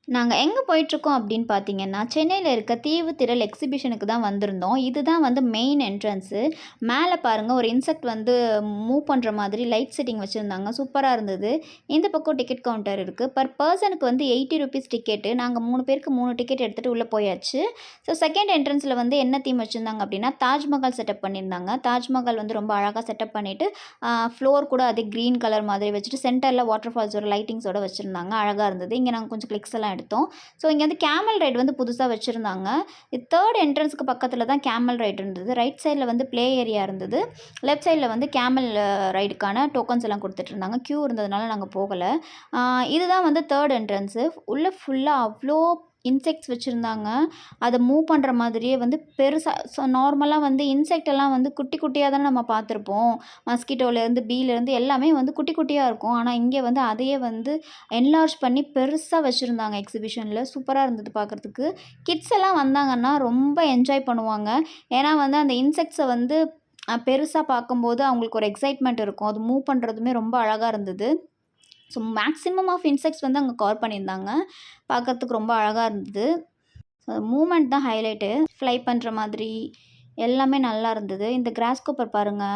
நாங்க எங்க போயிட்டுருக்கோம் அப்படின்னு பார்த்தீங்கன்னா, சென்னையில இருக்க தீவு திடல் எக்ஸிபிஷனுக்கு தான் வந்திருந்தோம். இதுதான் வந்து மெயின் என்ட்ரன்ஸு. மேல பாருங்க ஒரு இன்செக்ட் வந்து மூவ் பண்ற மாதிரி லைட் செட்டிங் வச்சிருந்தாங்க. சூப்பரா இருந்தது. இந்த பக்கம் டிக்கெட் கவுண்டர் இருக்கு. பெர் பெர்சனுக்கு வந்து ₹80 டிக்கெட்டு. நாங்க 3 பேருக்கு 3 டிக்கெட் எடுத்துட்டு உள்ள போயாச்சு. ஸோ செகண்ட் என்ட்ரன்ஸ்ல வந்து என்ன தீம் வச்சிருந்தாங்க அப்படின்னா, தாஜ்மஹால் செட்டப் பண்ணியிருந்தாங்க. தாஜ்மஹால் வந்து ரொம்ப அழகா செட்டப் பண்ணிட்டு, ஃப்ளோர் கூட அதே கிரீன் கலர் மாதிரி வச்சுட்டு, சென்டர்ல வாட்டர் ஃபால்ஸோட லைட்டிங்ஸோட வச்சிருந்தாங்க. அழகா இருந்தது. இங்க நாங்க கொஞ்சம் கிளிக்ஸ் எல்லாம் எடுத்தோம். ஸோ இங்கே வந்து கேமல் ரைட் வந்து புதுசா வச்சிருந்தாங்க. தேர்ட் என்ட்ரன்ஸ்க்கு பக்கத்துல தான் கேமல் ரைட் இருந்தது. ரைட் சைட்ல வந்து ப்ளே ஏரியா இருந்தது. லெஃப்ட் சைட்ல வந்து கேமல் ரைடுக்கான டோக்கன்ஸ் எல்லாம் குடுத்துட்டு இருந்தாங்க. கியூ இருந்ததுனால நாங்க போகல. இதுதான் வந்து தேர்ட் என்ட்ரன்ஸு. உள்ள ஃபுல்லா அவ்ளோ இன்செக்ட்ஸ் வச்சிருந்தாங்க. அத மூவ் பண்ற மாதிரியே வந்து பெருசா நார்மலா வந்து இன்செக்ட் எல்லாம் வந்து குட்டி குட்டியா தானே நம்ம பார்த்துருப்போம். மஸ்கிட்டோலேருந்து, பீலேருந்து எல்லாமே வந்து குட்டி குட்டியா இருக்கும். ஆனா இங்கே வந்து அதையே வந்து என்லார்ஜ் பண்ணி பெருசா வச்சிருந்தாங்க எக்ஸிபிஷன்ல. சூப்பரா இருந்தது பார்க்கறதுக்கு. கிட்ஸ் எல்லாம் வந்தாங்கன்னா ரொம்ப என்ஜாய் பண்ணுவாங்க. ஏன்னா வந்து அந்த இன்செக்ட்ஸ வந்து பெருசா பார்க்கும்போது அவங்களுக்கு ஒரு எக்ஸைட்மெண்ட் இருக்கும். அது மூவ் பண்றதுமே ரொம்ப அழகா இருந்தது. ஸோ மேக்ஸிமம் ஆஃப் இன்செக்ட்ஸ் வந்து அங்க கவர் பண்ணியிருந்தாங்க. பார்க்கறதுக்கு ரொம்ப அழகா இருந்தது. மூவ்மெண்ட் தான் ஹைலைட்டு. ஃப்ளை பண்ற மாதிரி எல்லாமே நல்லா இருந்தது. இந்த கிராஸ்கோப்பர் பாருங்க,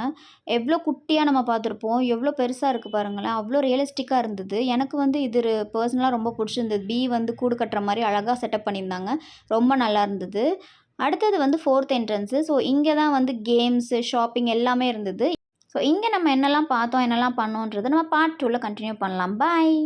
எவ்ளோ குட்டியா நம்ம பார்த்துருப்போம். எவ்ளோ பெருசா இருக்கு பாருங்களேன். அவ்ளோ ரியலிஸ்டிக்கா இருந்தது. எனக்கு வந்து இது பெர்சனலா ரொம்ப புடிச்சிருந்தது. பீ வந்து கூடு கட்டுற மாரி அழகா செட்டப் பண்ணியிருந்தாங்க. ரொம்ப நல்லா இருந்தது. அடுத்தது வந்து 4த் என்ட்ரன்ஸு. ஸோ இங்க தான் வந்து கேம்ஸு, ஷாப்பிங் எல்லாமே இருந்தது. ஸோ இங்க நம்ம என்னலாம் பார்த்தோம், என்னலாம் பண்ணோன்றத நம்ம பார்ட் 2ல கன்டின்யூ பண்ணலாம். பாய்.